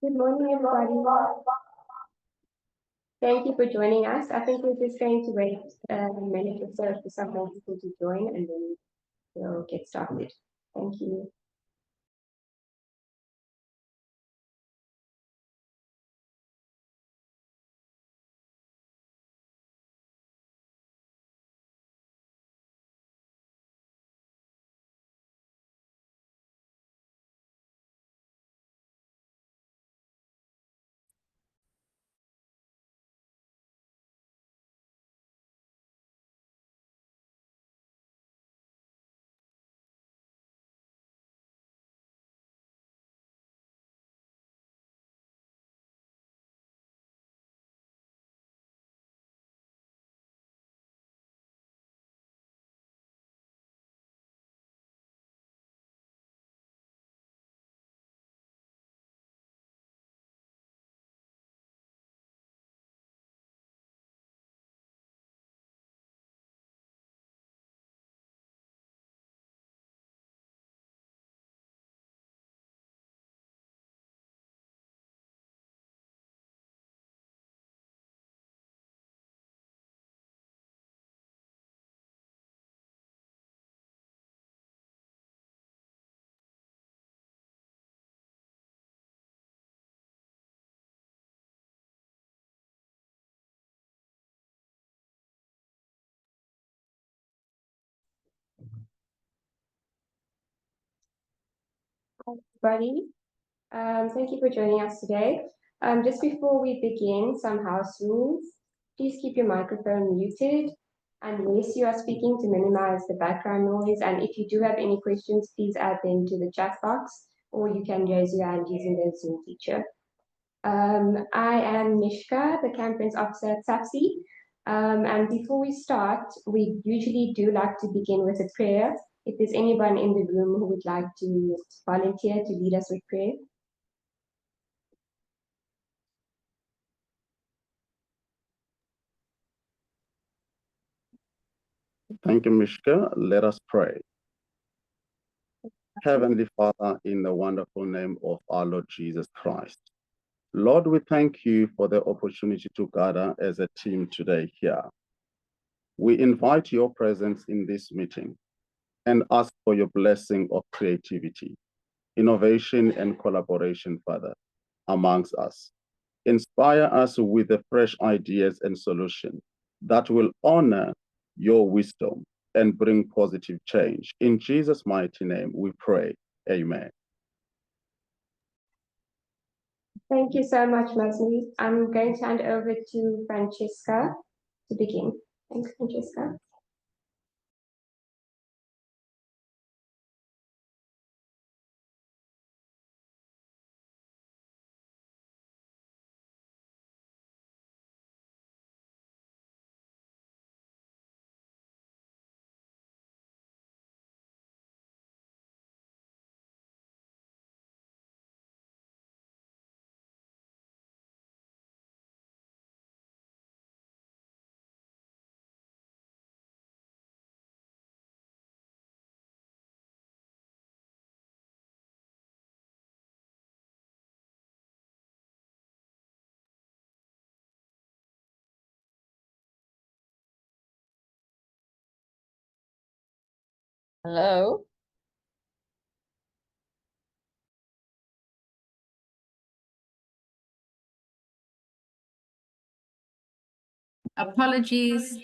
Good morning, everybody. Thank you for joining us. I think we're just going to wait a minute or so for some more people to join, and then we'll get started. Thank you. Everybody, thank you for joining us today. Just before we begin, some house rules. Please keep your microphone muted unless you are speaking to minimize the background noise. And if you do have any questions, please add them to the chat box, or you can raise your hand using the Zoom feature. I am Mishka, the campaigns officer at SAFSI. And before we start, we usually do like to begin with a prayer. If there's anyone in the room who would like to volunteer to lead us with prayer. Thank you, Mishka. Let us pray. Heavenly Father, in the wonderful name of our Lord Jesus Christ. Lord, we thank you for the opportunity to gather as a team today here. We invite your presence in this meeting and ask for your blessing of creativity, innovation, and collaboration, Father, amongst us. Inspire us with the fresh ideas and solutions that will honor your wisdom and bring positive change. In Jesus' mighty name, we pray. Amen. Thank you so much, Masni. I'm going to hand over to Francesca to begin. Thanks, Francesca. Hello. Apologies.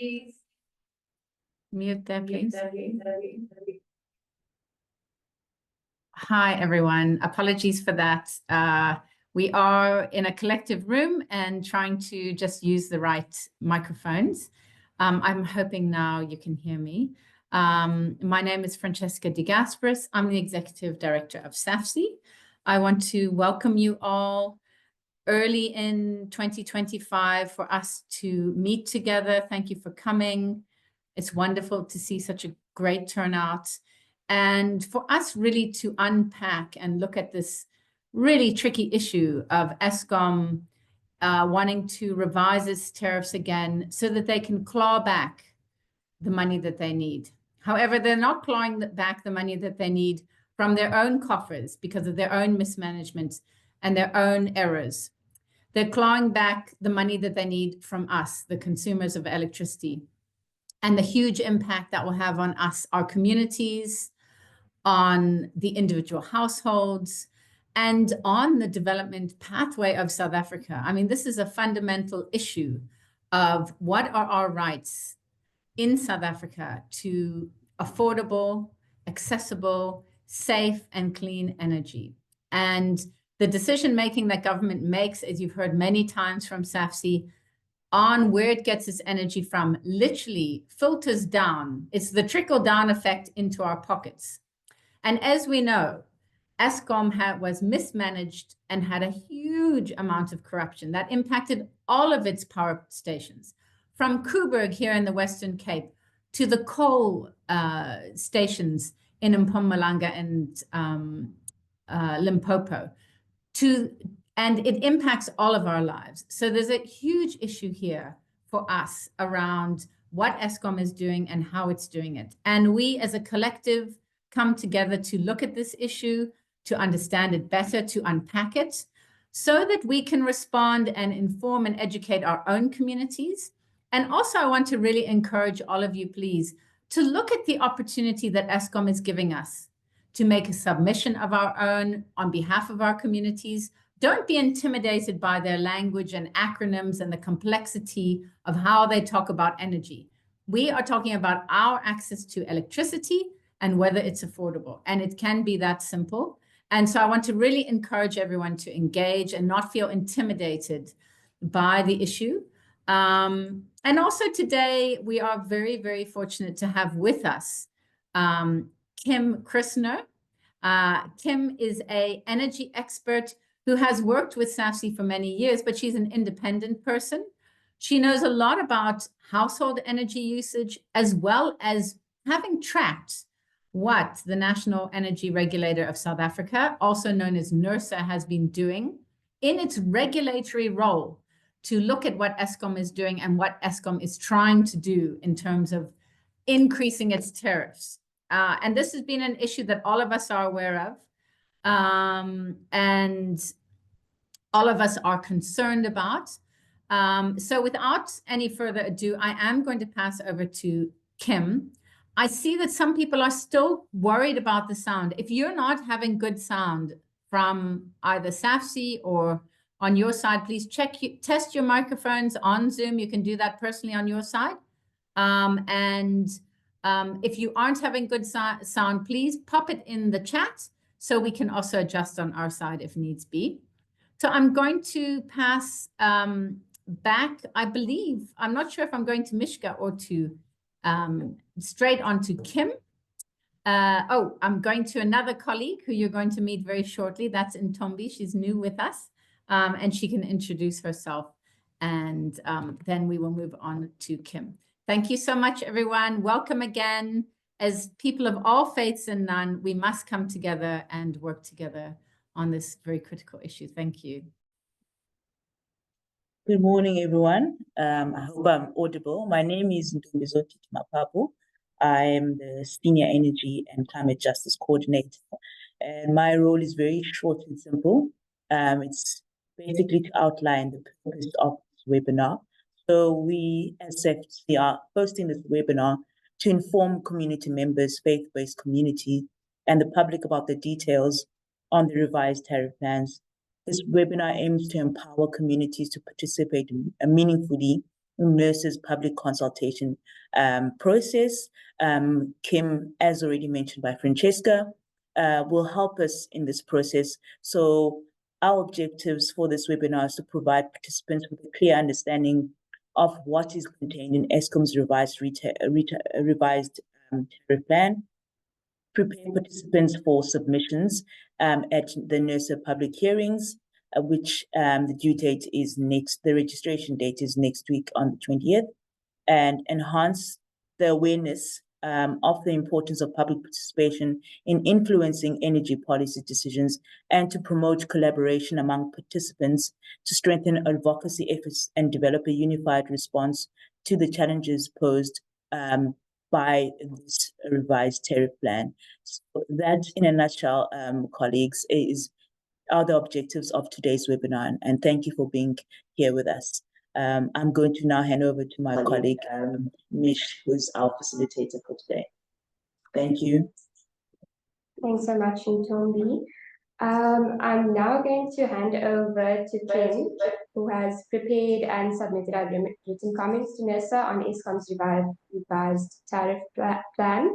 Mute there, please. Hi, everyone. Apologies for that. We are in a collective room and trying to just use the right microphones. I'm hoping now you can hear me. My name is Francesca De Gasperis. I'm the Executive Director of SAFSI. I want to welcome you all early in 2025 for us to meet together. Thank you for coming. It's wonderful to see such a great turnout. And for us really to unpack and look at this really tricky issue of Eskom wanting to revise its tariffs again so that they can claw back the money that they need. However, they're not clawing back the money that they need from their own coffers because of their own mismanagement and their own errors. They're clawing back the money that they need from us, the consumers of electricity, and the huge impact that will have on us, our communities, on the individual households, and on the development pathway of South Africa. I mean, this is a fundamental issue of what are our rights in South Africa to affordable, accessible, safe, and clean energy. And the decision-making that government makes, as you've heard many times from SAFC, on where it gets its energy from, literally filters down. It's the trickle-down effect into our pockets. And as we know, Eskom was mismanaged and had a huge amount of corruption that impacted all of its power stations, from Koeberg here in the Western Cape to the coal stations in Mpumalanga and Limpopo. And it impacts all of our lives. So there's a huge issue here for us around what Eskom is doing and how it's doing it. And we as a collective come together to look at this issue, to understand it better, to unpack it, so that we can respond and inform and educate our own communities. And also, I want to really encourage all of you, please, to look at the opportunity that Eskom is giving us to make a submission of our own on behalf of our communities. Don't be intimidated by their language and acronyms and the complexity of how they talk about energy. We are talking about our access to electricity and whether it's affordable. And it can be that simple. And so I want to really encourage everyone to engage and not feel intimidated by the issue. And also today, we are very, very fortunate to have with us Kim Krishner. Kim is an energy expert who has worked with SAFC for many years, but she's an independent person. She knows a lot about household energy usage, as well as having tracked what the National Energy Regulator of South Africa, also known as NERSA, has been doing in its regulatory role to look at what Eskom is doing and what Eskom is trying to do in terms of increasing its tariffs. And this has been an issue that all of us are aware of. And all of us are concerned about. So without any further ado, I am going to pass over to Kim. I see that some people are still worried about the sound. If you're not having good sound from either SAFC or on your side, please test your microphones on Zoom. You can do that personally on your side. If you aren't having good sound, please pop it in the chat so we can also adjust on our side if needs be. So I'm going to pass back, I believe, I'm not sure if I'm going to Mishka or to straight on to Kim. I'm going to another colleague who you're going to meet very shortly. That's Ntombi. She's new with us, and she can introduce herself. And then we will move on to Kim. Thank you so much, everyone. Welcome again. As people of all faiths and none, we must come together and work together on this very critical issue. Thank you. Good morning, everyone. I hope I'm audible. My name is Ntombi Mapapu. I am the Senior Energy and Climate Justice Coordinator. And my role is very short and simple. It's basically to outline the purpose of this webinar. So we as SAFC are hosting this webinar to inform community members, faith-based community, and the public about the details on the revised tariff plans. This webinar aims to empower communities to participate meaningfully in NERSA's public consultation process. Kim, as already mentioned by Francesca, will help us in this process. So our objectives for this webinar is to provide participants with a clear understanding of what is contained in Eskom's revised tariff plan, prepare participants for submissions at the NERSA public hearings, which the registration date is next week on the 20th, and enhance the awareness of the importance of public participation in influencing energy policy decisions, and to promote collaboration among participants to strengthen advocacy efforts and develop a unified response to the challenges posed by this revised tariff plan. So that, in a nutshell, colleagues, is are the objectives of today's webinar, and thank you for being here with us. I'm going to now hand over to my colleague, Mish, who's our facilitator for today. Thank you. Thanks so much, Ntombi. I'm now going to hand over to Kim, who has prepared and submitted our written comments to NERSA on Eskom's revised tariff plan.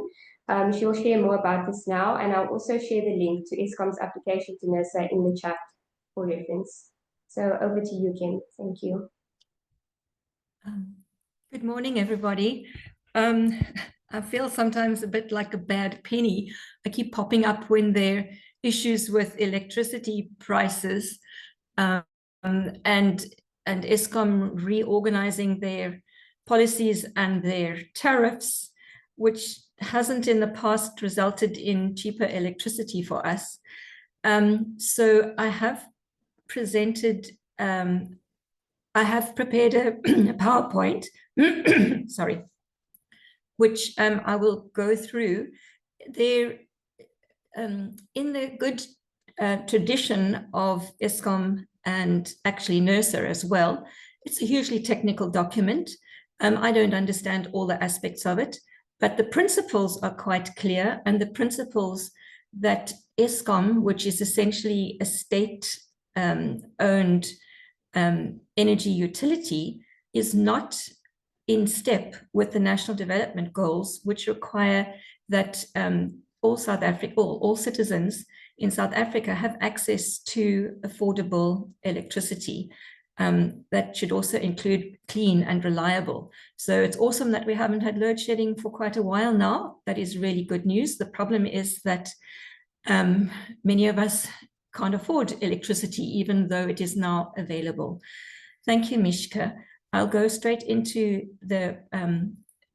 She will share more about this now, and I'll also share the link to Eskom's application to NERSA in the chat for reference. So over to you, Kim. Thank you. Good morning, everybody. I feel sometimes a bit like a bad penny. I keep popping up when there are issues with electricity prices and Eskom reorganizing their policies and their tariffs, which hasn't in the past resulted in cheaper electricity for us. So I have presented, I have prepared a PowerPoint, sorry, which I will go through. There, in the good tradition of Eskom and actually NERSA as well, it's a hugely technical document. I don't understand all the aspects of it, but the principles are quite clear, and the principles that Eskom, which is essentially a state-owned energy utility, is not in step with the national development goals, which require that all citizens in South Africa have access to affordable electricity. That should also include clean and reliable. So it's awesome that we haven't had load shedding for quite a while now. That is really good news. The problem is that many of us can't afford electricity, even though it is now available. Thank you, Mishka. I'll go straight into the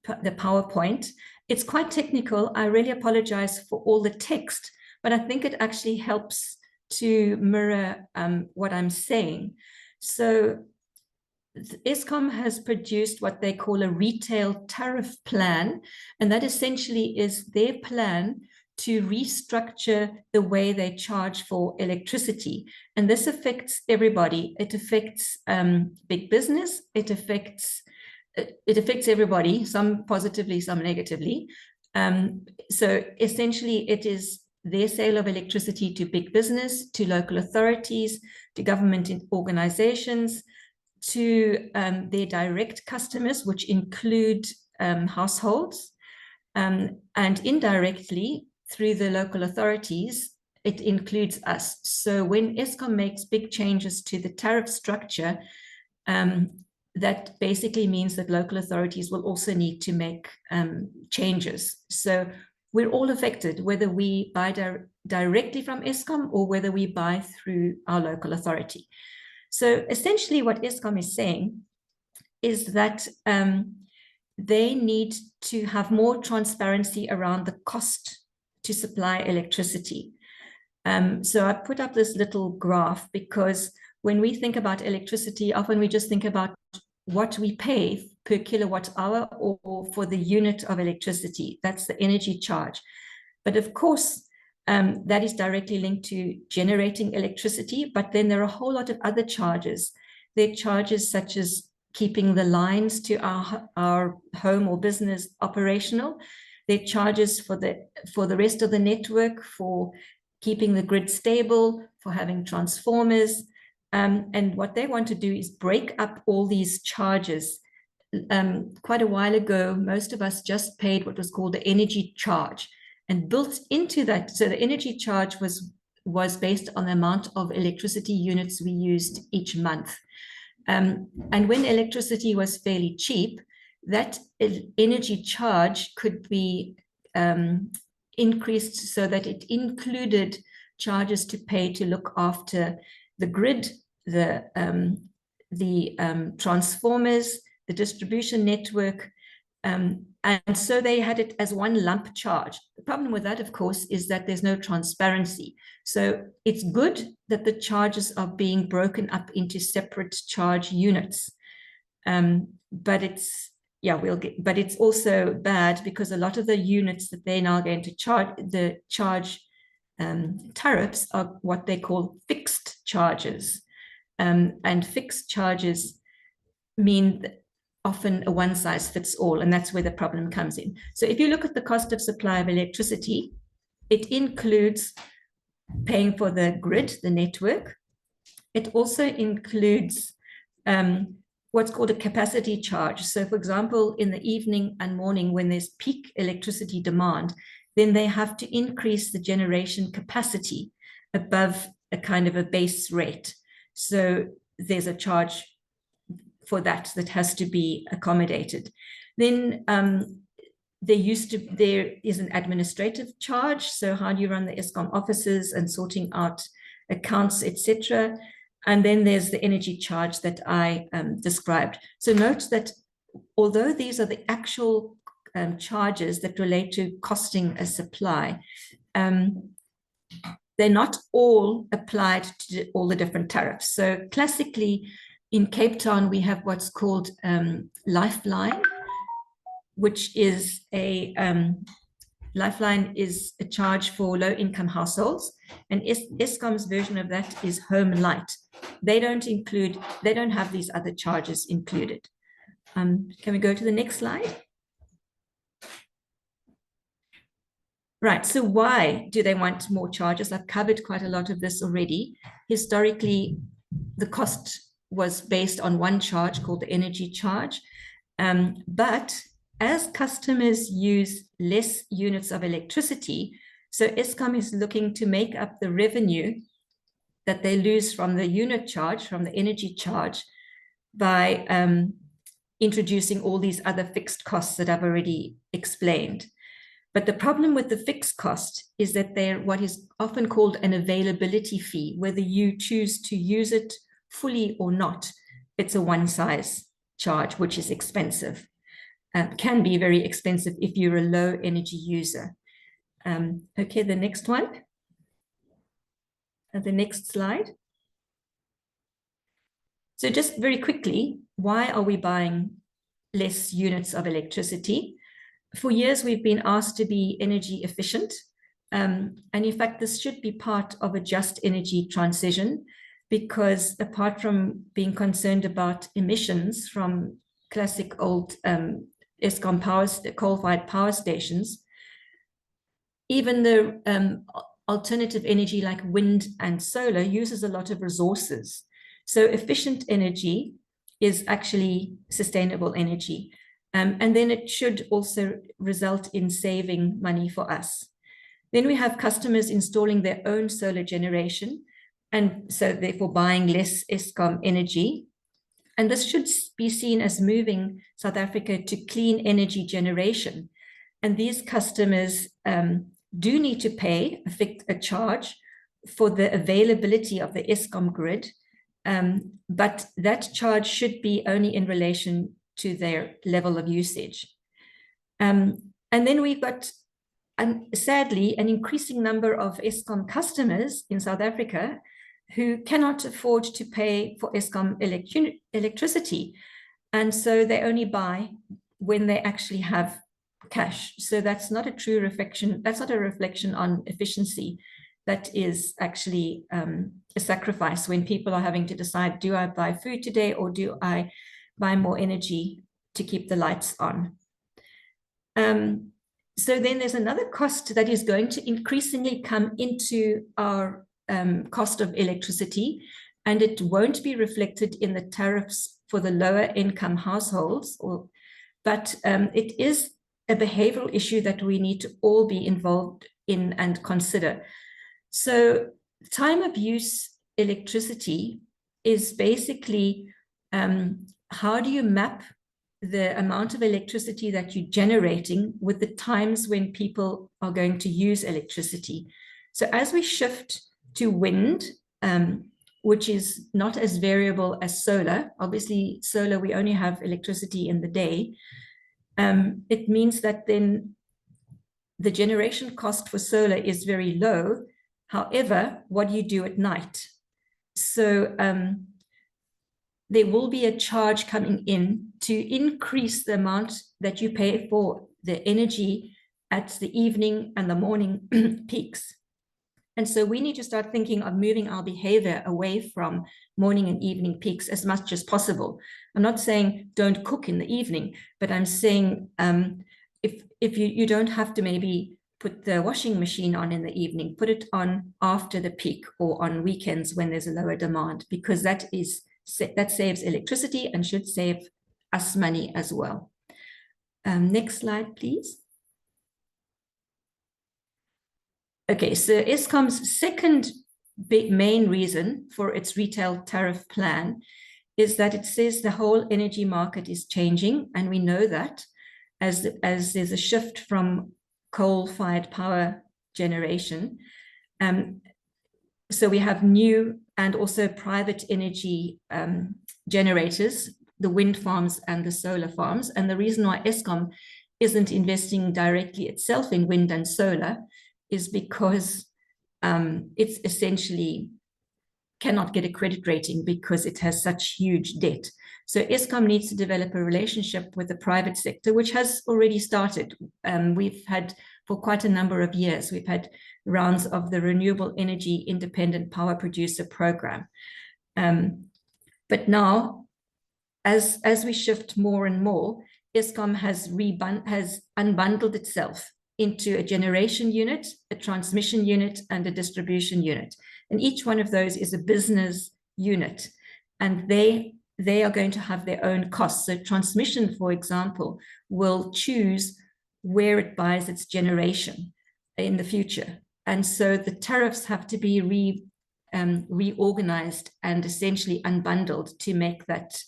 PowerPoint. It's quite technical. I really apologize for all the text, but I think it actually helps to mirror what I'm saying. So Eskom has produced what they call a retail tariff plan, and that essentially is their plan to restructure the way they charge for electricity. And this affects everybody. It affects big business. It affects everybody, some positively, some negatively. So essentially it is their sale of electricity to big business, to local authorities, to government organizations, to their direct customers, which include households, and indirectly through the local authorities, it includes us. So when Eskom makes big changes to the tariff structure, that basically means that local authorities will also need to make changes. So we're all affected, whether we buy directly from Eskom or whether we buy through our local authority. So essentially what Eskom is saying is that they need to have more transparency around the cost to supply electricity. So I put up this little graph because when we think about electricity, often we just think about what we pay per kilowatt hour or for the unit of electricity. That's the energy charge. But of course, that is directly linked to generating electricity, but then there are a whole lot of other charges. There are charges such as keeping the lines to our home or business operational. There are charges for the rest of the network, for keeping the grid stable, for having transformers. And what they want to do is break up all these charges. Quite a while ago, most of us just paid what was called the energy charge, and built into that. So the energy charge was based on the amount of electricity units we used each month. And when electricity was fairly cheap, that energy charge could be increased so that it included charges to pay to look after the grid, the transformers, the distribution network, and so they had it as one lump charge. The problem with that, of course, is that there's no transparency. So it's good that the charges are being broken up into separate charge units, but it's but it's also bad because a lot of the units that they're now going to charge, the charge tariffs are what they call fixed charges. And fixed charges mean often a one size fits all, and that's where the problem comes in. So if you look at the cost of supply of electricity, it includes paying for the grid, the network. It also includes what's called a capacity charge. So for example, in the evening and morning when there's peak electricity demand, then they have to increase the generation capacity above a kind of a base rate. So there's a charge for that has to be accommodated. Then there is an administrative charge. So how do you run the Eskom offices and sorting out accounts, etc. And then there's the energy charge that I described. So note that although these are the actual charges that relate to costing a supply, they're not all applied to all the different tariffs. So classically, in Cape Town, we have what's called Lifeline, which is a Lifeline is a charge for low-income households, and Eskom's version of that is Home Light. They don't have these other charges included. Can we go to the next slide? Right, so why do they want more charges? I've covered quite a lot of this already. Historically, the cost was based on one charge called the energy charge, but as customers use less units of electricity, so Eskom is looking to make up the revenue that they lose from the unit charge, from the energy charge, by introducing all these other fixed costs that I've already explained. But the problem with the fixed cost is that they're what is often called an availability fee. Whether you choose to use it fully or not, it's a one-size charge, which is expensive. Can be very expensive if you're a low energy user. Okay, the next one. The next slide. So just very quickly, why are we buying less units of electricity? For years, we've been asked to be energy efficient. And in fact, this should be part of a just energy transition, because apart from being concerned about emissions from classic old Eskom coal-fired power stations, even the alternative energy like wind and solar uses a lot of resources. So efficient energy is actually sustainable energy. And then it should also result in saving money for us. Then we have customers installing their own solar generation, and so therefore buying less Eskom energy. And this should be seen as moving South Africa to clean energy generation. And these customers do need to pay a charge for the availability of the Eskom grid, but that charge should be only in relation to their level of usage. And then we've got, sadly, an increasing number of Eskom customers in South Africa who cannot afford to pay for Eskom electricity. And so they only buy when they actually have cash. So that's not a true reflection. That's not a reflection on efficiency. That is actually a sacrifice when people are having to decide, do I buy food today or do I buy more energy to keep the lights on? So then there's another cost that is going to increasingly come into our cost of electricity, and it won't be reflected in the tariffs for the lower income households, but it is a behavioral issue that we need to all be involved in and consider. So time of use electricity is basically how do you map the amount of electricity that you're generating with the times when people are going to use electricity. So as we shift to wind, which is not as variable as solar, obviously solar, we only have electricity in the day, it means that then the generation cost for solar is very low. However, what do you do at night? So there will be a charge coming in to increase the amount that you pay for the energy at the evening and the morning peaks. And so we need to start thinking of moving our behavior away from morning and evening peaks as much as possible. I'm not saying don't cook in the evening, but I'm saying if you don't have to maybe put the washing machine on in the evening, put it on after the peak or on weekends when there's a lower demand, because that saves electricity and should save us money as well. Next slide, please. Okay, so Eskom's second main reason for its retail tariff plan is that it says the whole energy market is changing, and we know that as there's a shift from coal-fired power generation. So we have new and also private energy generators, the wind farms and the solar farms. And the reason why Eskom isn't investing directly itself in wind and solar is because it's essentially cannot get a credit rating because it has such huge debt. So Eskom needs to develop a relationship with the private sector, which has already started. We've had, for quite a number of years, we've had rounds of the Renewable Energy Independent Power Producer Program. But now, as we shift more and more, Eskom has unbundled itself into a generation unit, a transmission unit, and a distribution unit. And each one of those is a business unit, and they are going to have their own costs. So transmission, for example, will choose where it buys its generation in the future. And so the tariffs have to be reorganized and essentially unbundled to make that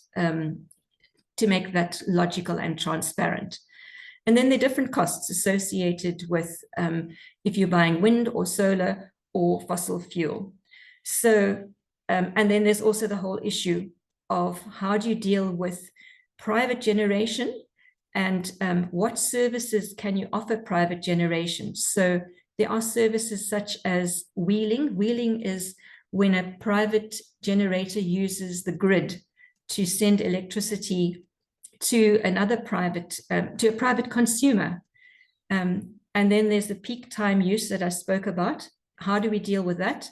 logical and transparent. And then there are different costs associated with if you're buying wind or solar or fossil fuel. So, and then there's also the whole issue of how do you deal with private generation and what services can you offer private generation? So there are services such as wheeling. Wheeling is when a private generator uses the grid to send electricity to another private, to a private consumer. And then there's the peak time use that I spoke about. How do we deal with that?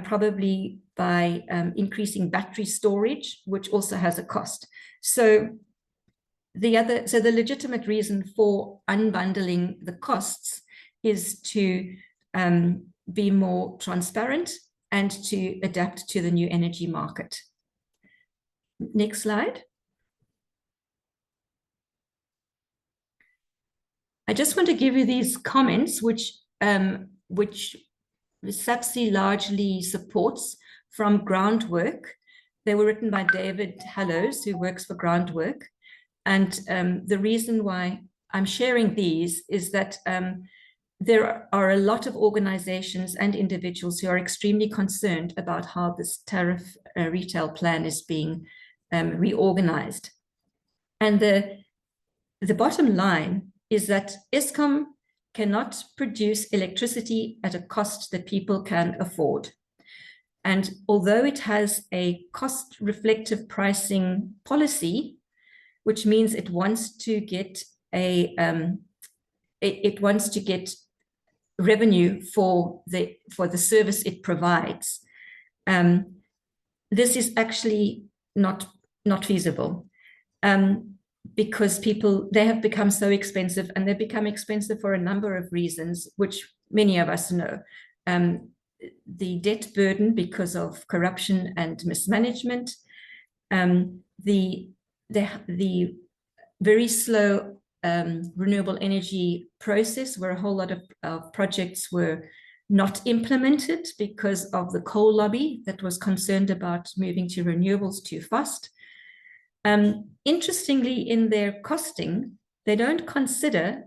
Probably by increasing battery storage, which also has a cost. So the legitimate reason for unbundling the costs is to be more transparent and to adapt to the new energy market. Next slide. I just want to give you these comments, which SAPSI largely supports from Groundwork. They were written by David Hallows, who works for Groundwork. And the reason why I'm sharing these is that there are a lot of organizations and individuals who are extremely concerned about how this tariff retail plan is being reorganized. And the bottom line is that Eskom cannot produce electricity at a cost that people can afford. And although it has a cost-reflective pricing policy, which means it wants to get revenue for the service it provides, this is actually not feasible. Because they have become so expensive, and they've become expensive for a number of reasons, which many of us know. The debt burden because of corruption and mismanagement, the very slow renewable energy process where a whole lot of projects were not implemented because of the coal lobby that was concerned about moving to renewables too fast. Interestingly, in their costing, they don't consider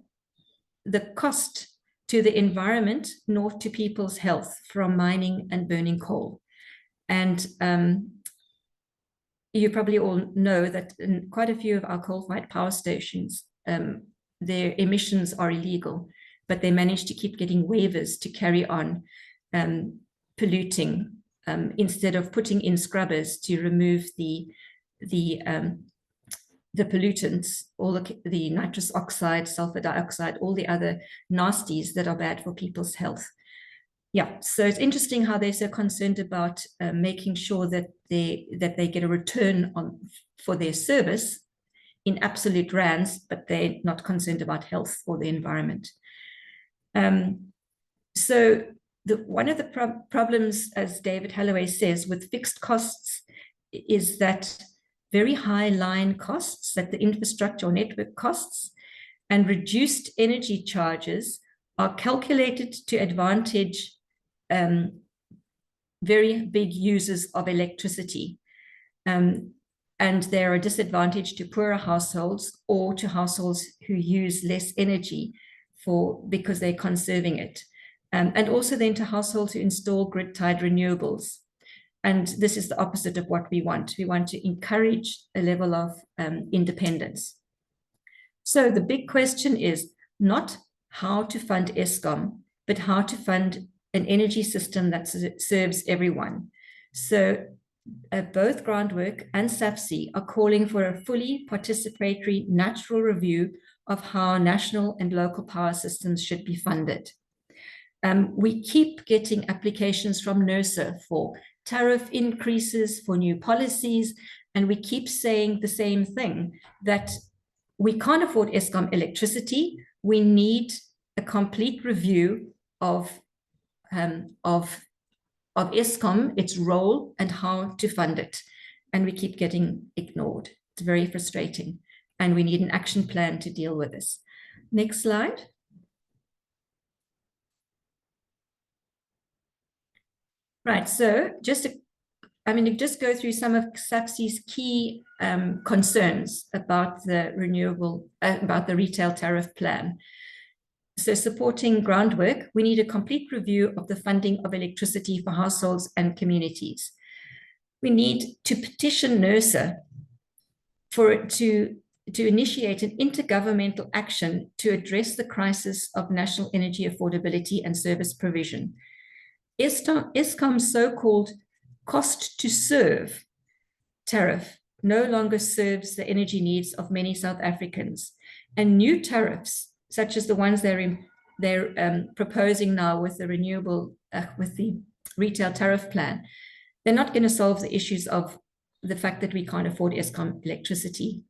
the cost to the environment nor to people's health from mining and burning coal. And you probably all know that in quite a few of our coal-fired power stations, their emissions are illegal, but they manage to keep getting waivers to carry on polluting instead of putting in scrubbers to remove the pollutants, all the nitrous oxide, sulfur dioxide, all the other nasties that are bad for people's health. yeah, so it's interesting how they're so concerned about making sure that they get a return for their service in absolute rands, but they're not concerned about health or the environment. So one of the problems, as David Holloway says, with fixed costs is that very high line costs, that the infrastructure or network costs, and reduced energy charges are calculated to advantage very big users of electricity. And they're a disadvantage to poorer households or to households who use less energy because they're conserving it. And also then to households who install grid-tied renewables. And this is the opposite of what we want. We want to encourage a level of independence. So the big question is not how to fund Eskom, but how to fund an energy system that serves everyone. So both Groundwork and SAFSI are calling for a fully participatory natural review of how national and local power systems should be funded. We keep getting applications from NERSA for tariff increases, for new policies, and we keep saying the same thing, that we can't afford Eskom electricity. We need a complete review of Eskom, its role, and how to fund it. And we keep getting ignored. It's very frustrating. And we need an action plan to deal with this. Next slide. Right, so just go through some of SAFSI's key concerns about the retail tariff plan. So supporting Groundwork, we need a complete review of the funding of electricity for households and communities. We need to petition NERSA for it to initiate an intergovernmental action to address the crisis of national energy affordability and service provision. Eskom's so-called cost to serve tariff no longer serves the energy needs of many South Africans, and new tariffs, such as the ones they're proposing now with the with the retail tariff plan, they're not going to solve the issues of the fact that we can't afford Eskom electricity.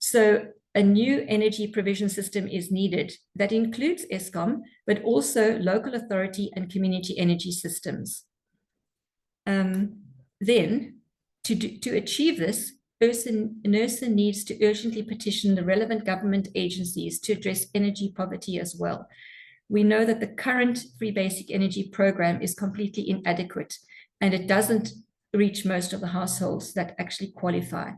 So a new energy provision system is needed that includes Eskom, but also local authority and community energy systems. Then, to achieve this, NERSA needs to urgently petition the relevant government agencies to address energy poverty as well. We know that the current free basic energy program is completely inadequate, and it doesn't reach most of the households that actually qualify.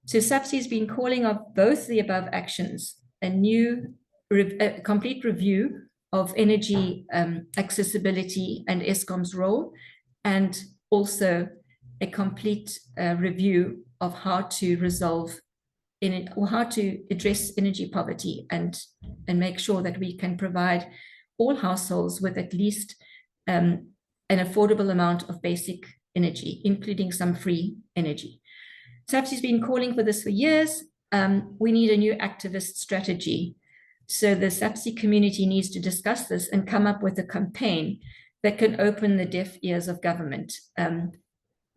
So SAFSI has been calling of both the above actions, a complete review of energy accessibility and Eskom's role, and also a complete review of how to how to address energy poverty and make sure that we can provide all households with at least an affordable amount of basic energy, including some free energy. SAFSI's been calling for this for years. We need a new activist strategy. So the SAFSI community needs to discuss this and come up with a campaign that can open the deaf ears of government.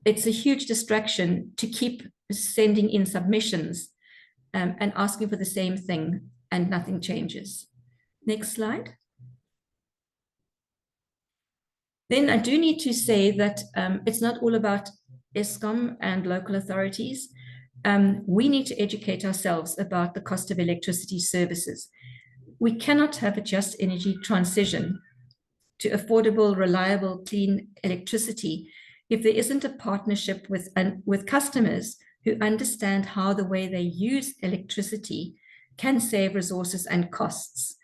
It's a huge distraction to keep sending in submissions and asking for the same thing, and nothing changes. Next slide. Then I do need to say that it's not all about Eskom and local authorities. We need to educate ourselves about the cost of electricity services. We cannot have a just energy transition to affordable, reliable, clean electricity if there isn't a partnership with customers who understand how the way they use electricity can save resources and costs.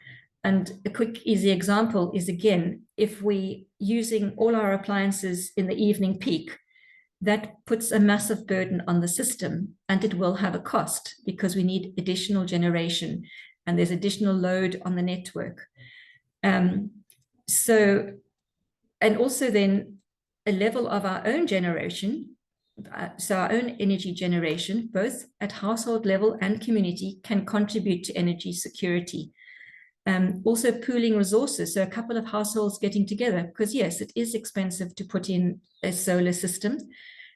And a quick, easy example is, again, if we're using all our appliances in the evening peak, that puts a massive burden on the system, and it will have a cost because we need additional generation and there's additional load on the network. And also then a level of our own generation, so our own energy generation, both at household level and community, can contribute to energy security. Also pooling resources, so a couple of households getting together, because yes, it is expensive to put in a solar system,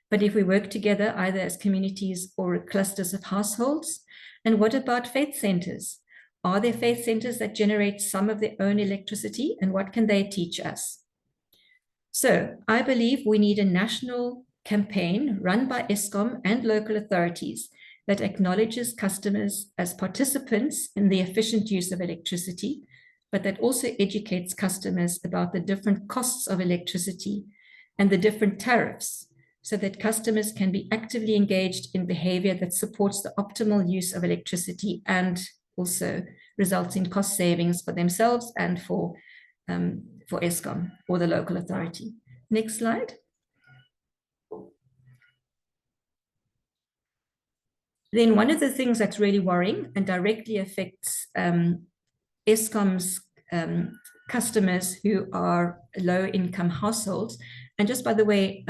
but if we work together either as communities or clusters of households. And what about faith centers? Are there faith centers that generate some of their own electricity, and what can they teach us? So I believe we need a national campaign run by Eskom and local authorities that acknowledges customers as participants in the efficient use of electricity, but that also educates customers about the different costs of electricity and the different tariffs, so that customers can be actively engaged in behavior that supports the optimal use of electricity and also results in cost savings for themselves and for Eskom or the local authority. Next slide. Then one of the things that's really worrying and directly affects Eskom's customers who are low-income households, and just by the way,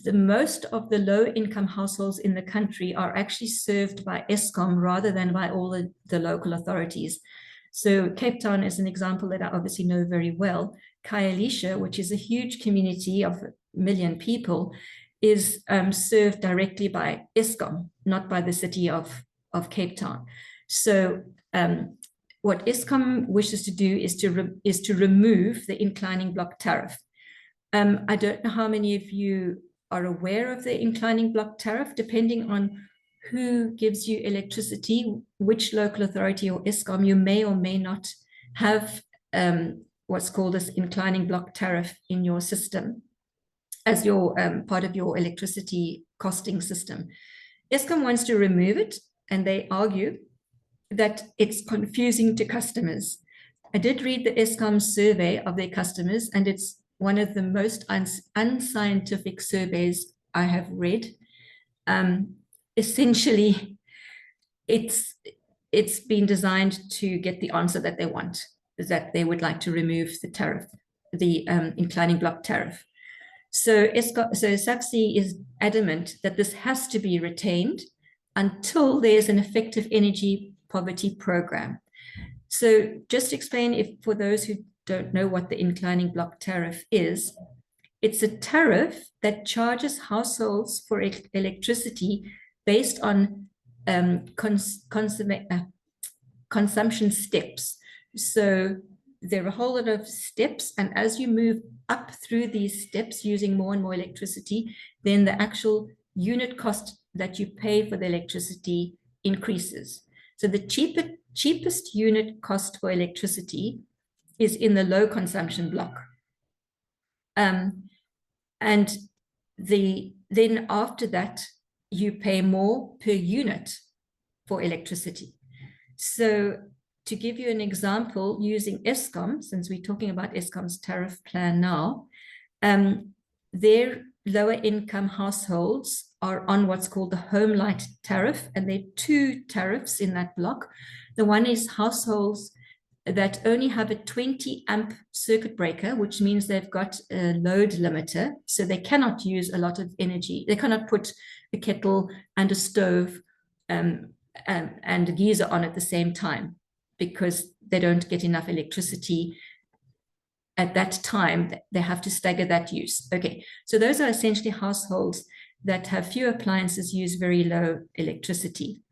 the most of the low-income households in the country are actually served by Eskom rather than by all the local authorities. So Cape Town is an example that I obviously know very well. Khayelitsha, which is a huge community of 1 million people, is served directly by Eskom, not by the city of Cape Town. So what Eskom wishes to do is to remove the inclining block tariff. I don't know how many of you are aware of the inclining block tariff. Depending on who gives you electricity, which local authority or Eskom, you may or may not have what's called this inclining block tariff in your system as your part of your electricity costing system. Eskom wants to remove it, and they argue that it's confusing to customers. I did read the Eskom survey of their customers, and it's one of the most unscientific surveys I have read. Essentially, it's been designed to get the answer that they want, is that they would like to remove the tariff, the inclining block tariff. So SAFC is adamant that this has to be retained until there's an effective energy poverty program. So just to explain, if for those who don't know what the inclining block tariff is, it's a tariff that charges households for electricity based on consumption steps. So there are a whole lot of steps, and as you move up through these steps using more and more electricity, then the actual unit cost that you pay for the electricity increases. So the cheapest unit cost for electricity is in the low consumption block. And then after that, you pay more per unit for electricity. So to give you an example, using Eskom, since we're talking about Eskom's tariff plan now, their lower income households are on what's called the home light tariff, and there are 2 tariffs in that block. The one is households that only have a 20 amp circuit breaker, which means they've got a load limiter, so they cannot use a lot of energy. They cannot put a kettle and a stove and a geyser on at the same time, because they don't get enough electricity at that time. They have to stagger that use. Okay, so those are essentially households that have few appliances, use very low electricity.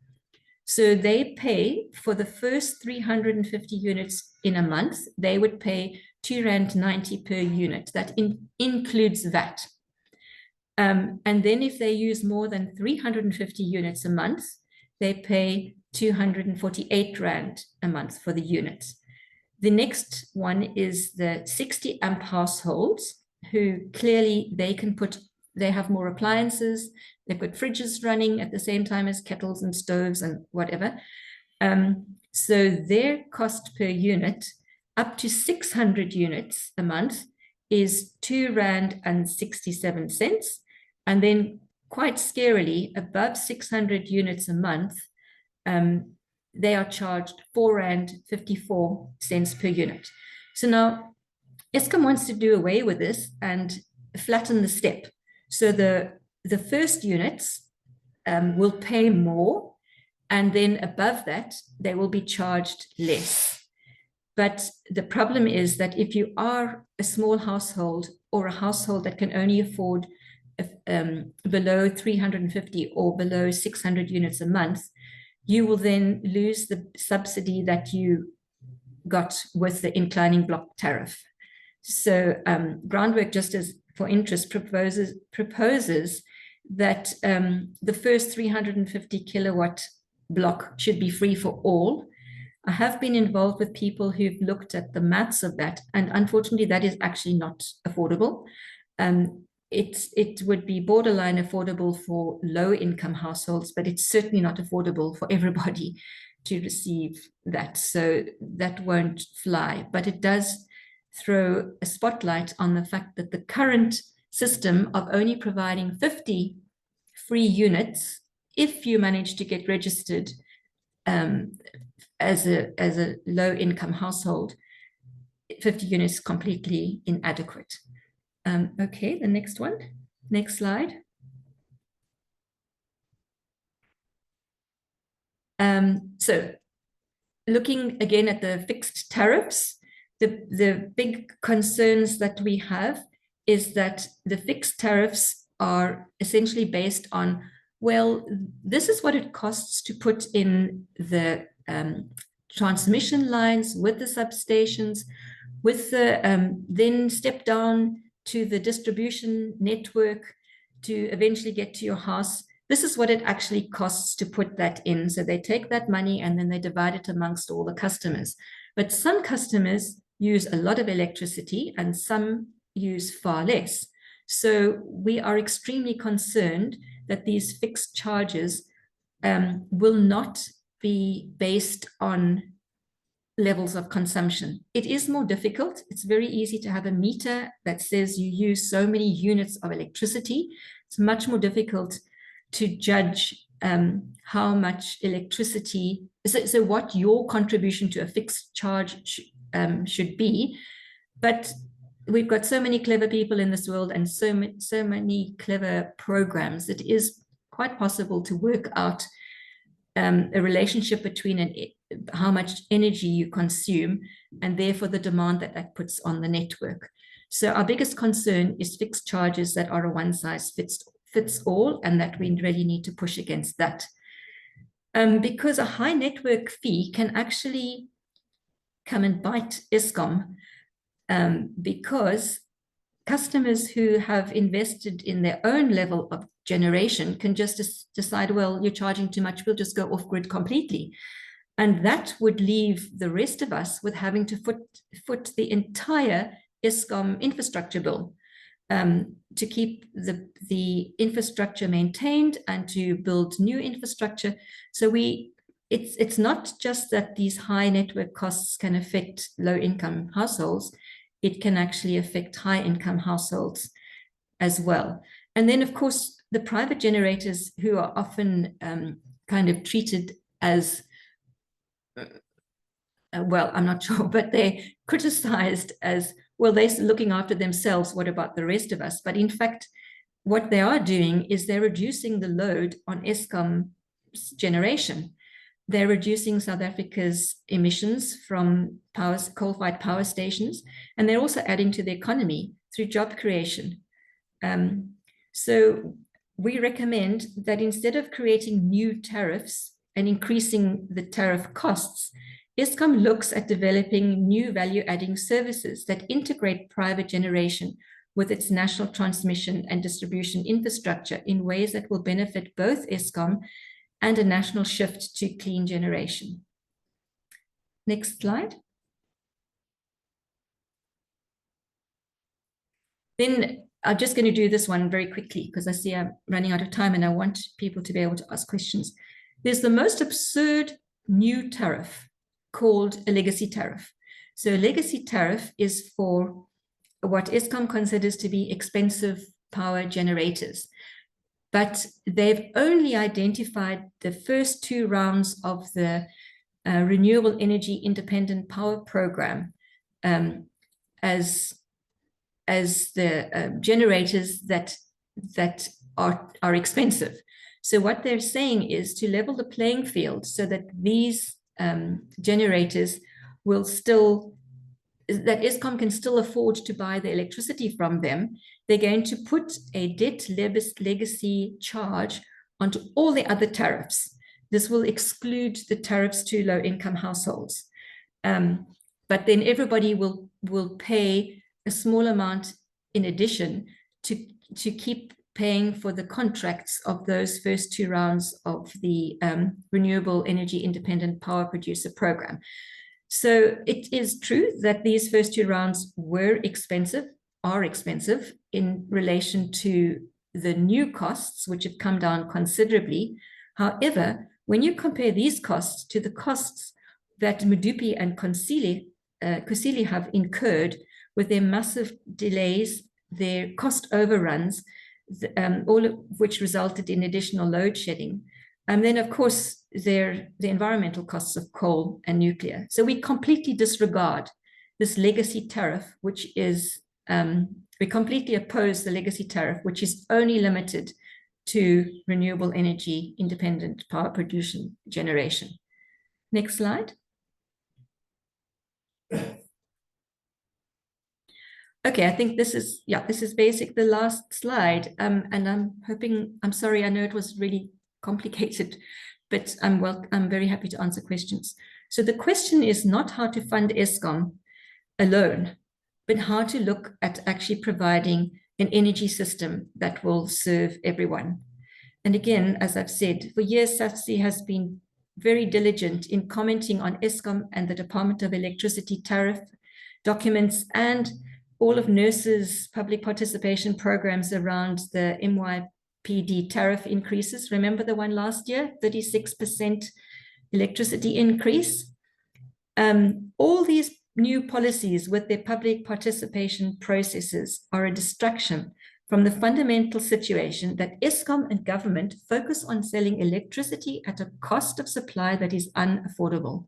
So they pay for the first 350 units in a month, they would pay R2.90 per unit. That includes VAT. And then if they use more than 350 units a month, they pay R248 a month for the units. The next one is the 60 amp households, who clearly they have more appliances, they've got fridges running at the same time as kettles and stoves and whatever. So their cost per unit, up to 600 units a month, is R2.67. And then quite scarily, above 600 units a month, they are charged R4.54 per unit. So now Eskom wants to do away with this and flatten the step. So the first units will pay more, and then above that, they will be charged less. But the problem is that if you are a small household or a household that can only afford below 350 or below 600 units a month, you will then lose the subsidy that you got with the inclining block tariff. So Groundwork Justice for Interest proposes that the first 350 kilowatt block should be free for all. I have been involved with people who've looked at the maths of that, and unfortunately that is actually not affordable. It would be borderline affordable for low income households, but it's certainly not affordable for everybody to receive that. So that won't fly, but it does throw a spotlight on the fact that the current system of only providing 50 free units, if you manage to get registered as a low income household, 50 units completely inadequate. Okay, the next one, next slide. So looking again at the fixed tariffs, the big concerns that we have is that the fixed tariffs are essentially based on, well, this is what it costs to put in the transmission lines with the substations, with the then step down to the distribution network to eventually get to your house. This is what it actually costs to put that in. So they take that money and then they divide it amongst all the customers. But some customers use a lot of electricity and some use far less. So we are extremely concerned that these fixed charges will not be based on levels of consumption. It is more difficult. It's very easy to have a meter that says you use so many units of electricity. It's much more difficult to judge how much electricity, so what your contribution to a fixed charge should be. But we've got so many clever people in this world and so many clever programs, it is quite possible to work out a relationship between how much energy you consume and therefore the demand that puts on the network. So our biggest concern is fixed charges that are a one size fits all, and that we really need to push against that. Because a high network fee can actually come and bite Eskom, because customers who have invested in their own level of generation can just decide, well, you're charging too much, we'll just go off grid completely. And that would leave the rest of us with having to foot the entire Eskom infrastructure bill to keep the infrastructure maintained and to build new infrastructure. So it's not just that these high network costs can affect low income households, it can actually affect high income households as well. And then of course, the private generators who are often kind of treated as, well, I'm not sure, but they're criticized as, well, they're looking after themselves, what about the rest of us? But in fact, what they are doing is they're reducing the load on Eskom's generation. They're reducing South Africa's emissions from coal-fired power stations, and they're also adding to the economy through job creation. So we recommend that instead of creating new tariffs and increasing the tariff costs, Eskom looks at developing new value-adding services that integrate private generation with its national transmission and distribution infrastructure in ways that will benefit both Eskom and a national shift to clean generation. Next slide. Then I'm just going to do this one very quickly because I see I'm running out of time and I want people to be able to ask questions. There's the most absurd new tariff called a legacy tariff. So a legacy tariff is for what Eskom considers to be expensive power generators. But they've only identified the first 2 rounds of the Renewable Energy Independent Power Program as the generators that are expensive. So what they're saying is to level the playing field so that these generators will still, that Eskom can still afford to buy the electricity from them, they're going to put a debt legacy charge onto all the other tariffs. This will exclude the tariffs to low-income households. But then everybody will pay a small amount in addition to keep paying for the contracts of those first 2 rounds of the Renewable Energy Independent Power Producer Program. So it is true that these first 2 rounds are expensive in relation to the new costs, which have come down considerably. However, when you compare these costs to the costs that Medupi and Kusile have incurred with their massive delays, their cost overruns, all of which resulted in additional load shedding, and then, of course, the environmental costs of coal and nuclear. So we completely disregard this legacy tariff, which is, we completely oppose the legacy tariff, which is only limited to renewable energy, independent power production generation. Next slide. Okay, I think this is the last slide. And I'm sorry, I know it was really complicated, but I'm very happy to answer questions. So the question is not how to fund Eskom alone, but how to look at actually providing an energy system that will serve everyone. And again, as I've said, for years, SAFC has been very diligent in commenting on Eskom and the Department of Electricity tariff documents and all of NERSA's public participation programs around the MYPD tariff increases. Remember the one last year, 36% electricity increase? All these new policies with their public participation processes are a distraction from the fundamental situation that Eskom and government focus on selling electricity at a cost of supply that is unaffordable.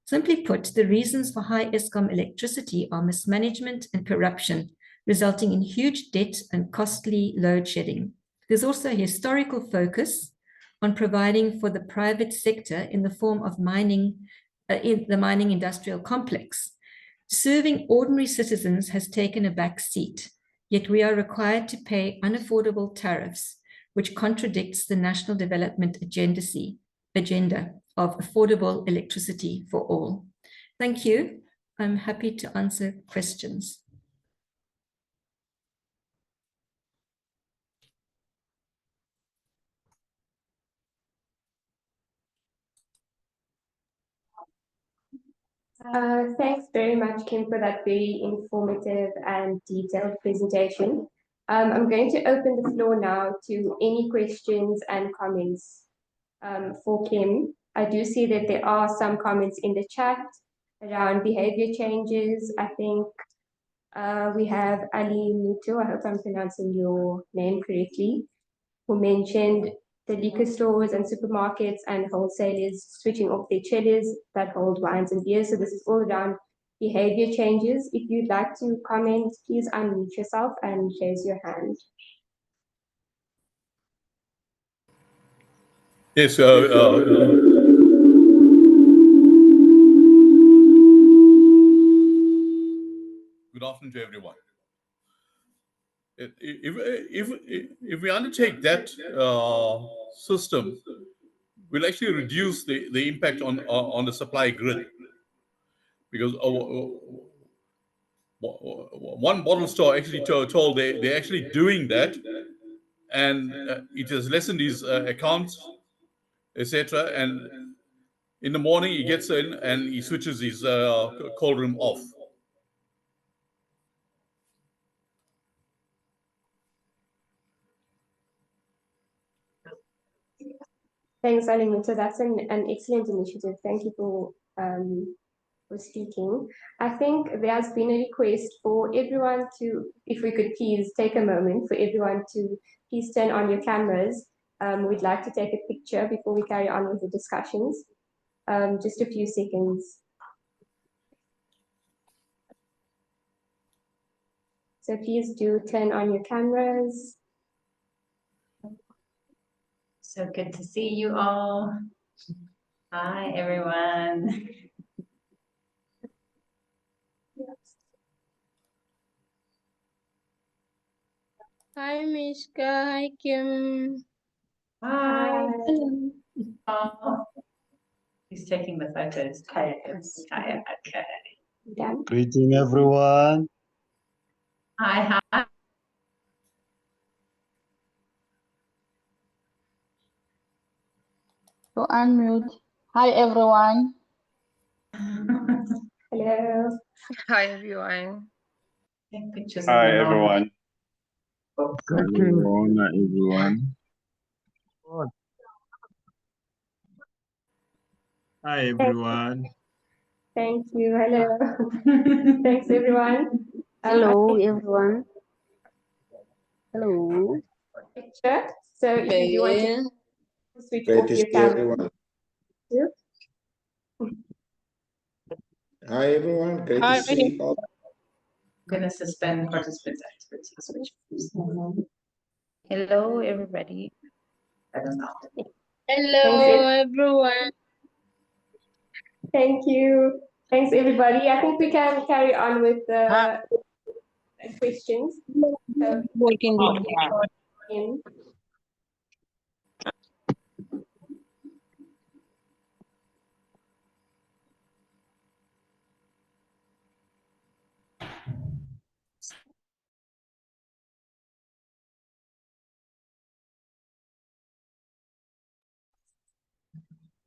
Simply put, the reasons for high Eskom electricity are mismanagement and corruption, resulting in huge debt and costly load shedding. There's also a historical focus on providing for the private sector in the form of mining, in the mining industrial complex. Serving ordinary citizens has taken a back seat, yet we are required to pay unaffordable tariffs, which contradicts the national development agenda of affordable electricity for all. Thank you. I'm happy to answer questions. Thanks very much, Kim, for that very informative and detailed presentation. I'm going to open the floor now to any questions and comments for Kim. I do see that there are some comments in the chat around behavior changes. I think we have Ali Muto, I hope I'm pronouncing your name correctly, who mentioned the liquor stores and supermarkets and wholesalers switching off their chillers that hold wines and beers. So this is all around behavior changes. If you'd like to comment, please unmute yourself and raise your hand. Yes, good afternoon to everyone. If we undertake that system, we'll actually reduce the impact on the supply grid, because one bottle store actually told they're actually doing that, and it has lessened his accounts, etc. And in the morning he gets in and he switches his cold room off. Thanks, Ali. So that's an excellent initiative. Thank you for speaking. I think there has been a request for everyone to, if we could please take a moment for everyone to please turn on your cameras. We'd like to take a picture before we carry on with the discussions. Just a few seconds. So please do turn on your cameras. So good to see you all. Hi, everyone. Hi, Mishka. Hi, Kim. Hi. Hello. Who's taking the photos? Kaya. Kaya. Okay. Done. Greeting everyone. Hi. Hi. So unmute. Hi, everyone. Hello. Hi, everyone. Take pictures Hi of your everyone. Hello, everyone. Hi everyone. Thank you. Hello. Thanks, everyone. Hello, everyone. Hello. Picture. So if you do want to switch Great off to your see camera. everyone. too. Hi everyone, great to see you all. I'm going to suspend participants activities. Hello, everybody. I don't know. Hello, everyone. Thank you. Thanks, everybody. I think we can carry on with the questions. So, Working in.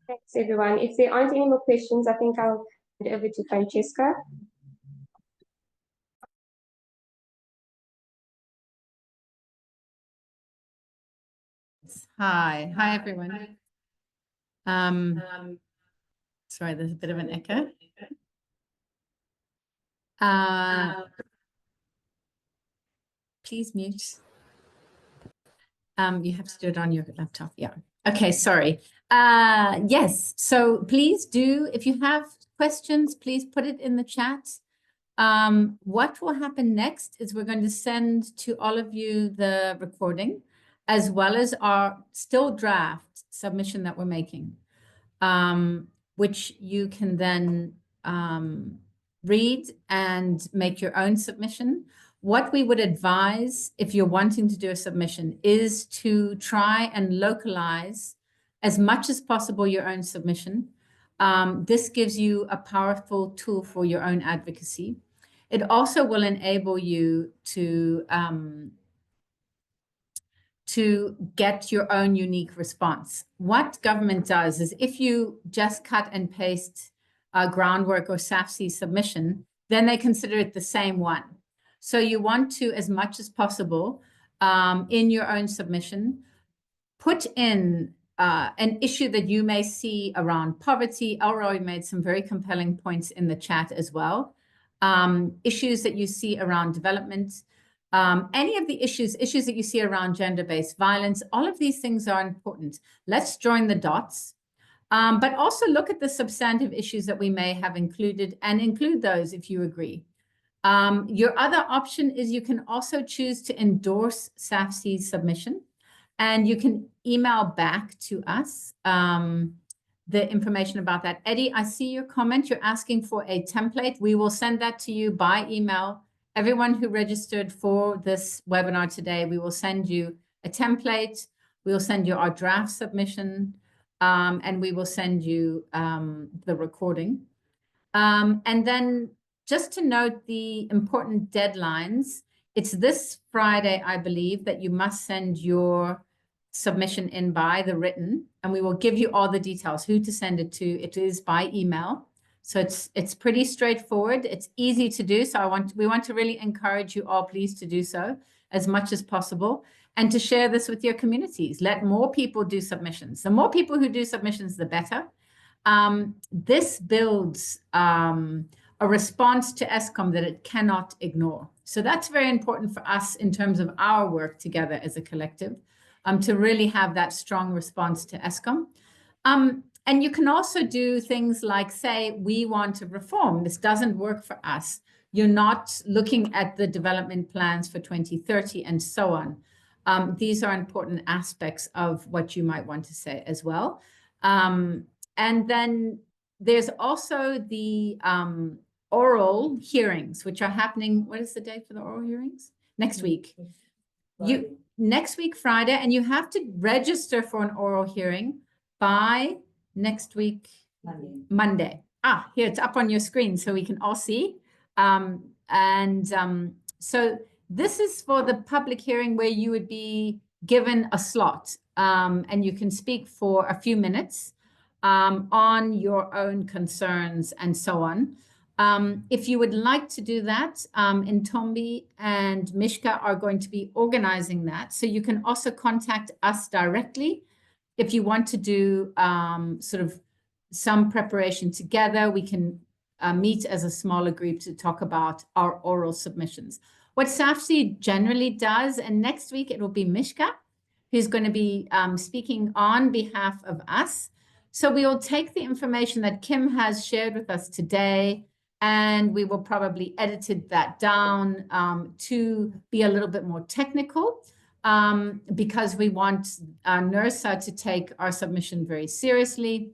Thanks, everyone. If there aren't any more questions, I think I'll hand over to Francesca. Hi, everyone. Sorry, there's a bit of an echo. Please mute. You have to do it on your laptop. Yeah. Okay, sorry. Yes, so please do, if you have questions, please put it in the chat. What will happen next is we're going to send to all of you the recording, as well as our still draft submission that we're making, which you can then read and make your own submission. What we would advise if you're wanting to do a submission is to try and localize as much as possible your own submission. This gives you a powerful tool for your own advocacy. It also will enable you to get your own unique response. What government does is if you just cut and paste a groundwork or SAFC submission, then they consider it the same one. So you want to, as much as possible, in your own submission, put in an issue that you may see around poverty. Elroy made some very compelling points in the chat as well. Issues that you see around development, any of the issues that you see around gender-based violence, all of these things are important. Let's join the dots, but also look at the substantive issues that we may have included and include those if you agree. Your other option is you can also choose to endorse SAFC's submission, and you can email back to us the information about that. Eddie, I see your comment. You're asking for a template. We will send that to you by email. Everyone who registered for this webinar today, we will send you a template. We will send you our draft submission, and we will send you the recording. And then just to note the important deadlines, it's this Friday, I believe, that you must send your submission in by, the written, and we will give you all the details, who to send it to. It is by email. So it's pretty straightforward. It's easy to do. So we want to really encourage you all, please, to do so as much as possible and to share this with your communities. Let more people do submissions. The more people who do submissions, the better. This builds a response to Eskom that it cannot ignore. So that's very important for us in terms of our work together as a collective, to really have that strong response to Eskom. And you can also do things like say, we want to reform. This doesn't work for us. You're not looking at the development plans for 2030 and so on. These are important aspects of what you might want to say as well. And then there's also the oral hearings, which are happening. What is the date for the oral hearings? Next week. next week, Friday, and you have to register for an oral hearing by next week, Monday. Here, it's up on your screen so we can all see. So this is for the public hearing where you would be given a slot and you can speak for a few minutes on your own concerns and so on. If you would like to do that, Ntombi and Mishka are going to be organizing that. So you can also contact us directly if you want to do sort of some preparation together. We can meet as a smaller group to talk about our oral submissions. What SAFC generally does, and next week it will be Mishka, who's going to be speaking on behalf of us. So we will take the information that Kim has shared with us today, and we will probably edit that down to be a little bit more technical because we want NERSA to take our submission very seriously.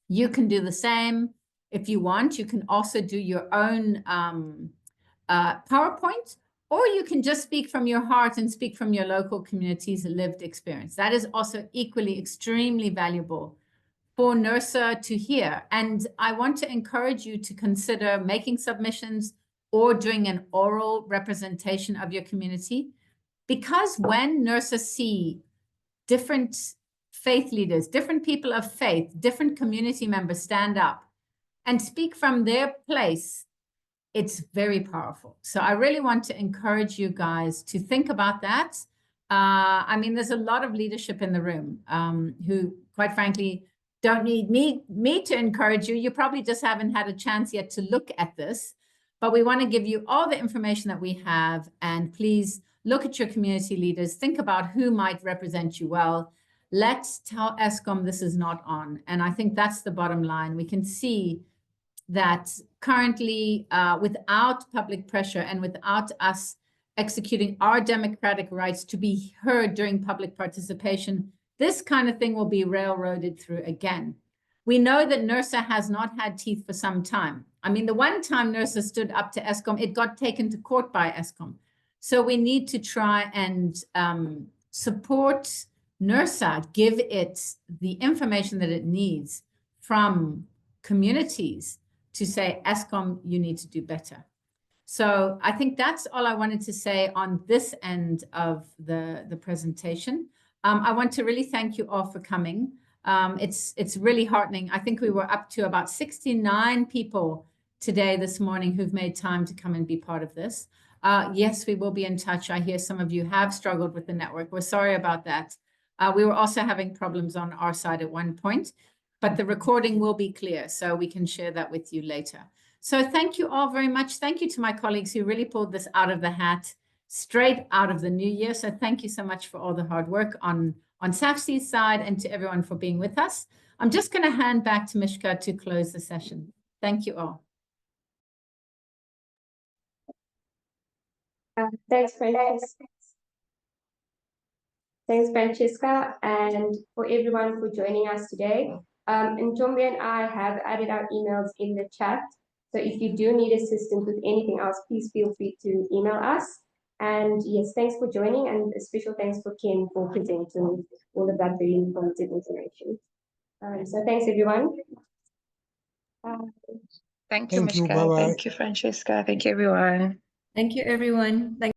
You can do the same if you want. You can also do your own PowerPoint, or you can just speak from your heart and speak from your local community's lived experience. That is also equally extremely valuable for NERSA to hear. And I want to encourage you to consider making submissions or doing an oral representation of your community, because when NERSA see different faith leaders, different people of faith, different community members stand up and speak from their place, it's very powerful. So I really want to encourage you guys to think about that. I mean, there's a lot of leadership in the room who, quite frankly, don't need me to encourage you. You probably just haven't had a chance yet to look at this, but we want to give you all the information that we have. And please look at your community leaders. Think about who might represent you well. Let's tell Eskom this is not on. And I think that's the bottom line. We can see that currently, without public pressure and without us executing our democratic rights to be heard during public participation, this kind of thing will be railroaded through again. We know that NERSA has not had teeth for some time. I mean, the one time NERSA stood up to Eskom, it got taken to court by Eskom. So we need to try and support NERSA, give it the information that it needs from communities to say, Eskom, you need to do better. So I think that's all I wanted to say on this end of the presentation. I want to really thank you all for coming. It's really heartening. I think we were up to about 69 people today, this morning, who've made time to come and be part of this. Yes, we will be in touch. I hear some of you have struggled with the network. We're sorry about that. We were also having problems on our side at one point, but the recording will be clear, so we can share that with you later. So thank you all very much. Thank you to my colleagues who really pulled this out of the hat, straight out of the new year. So thank you so much for all the hard work on SAFC's side, and to everyone for being with us. I'm just going to hand back to Mishka to close the session. Thank you all. Thanks, Francesca. Thanks, Francesca, and for everyone for joining us today. Ntombi and I have added our emails in the chat. So if you do need assistance with anything else, please feel free to email us. And yes, thanks for joining, and a special thanks for Kim for presenting all of that very informative information. So thanks, everyone. Thank you, Mishka. Thank you, Francesca. Thank you, everyone. Thank you, everyone.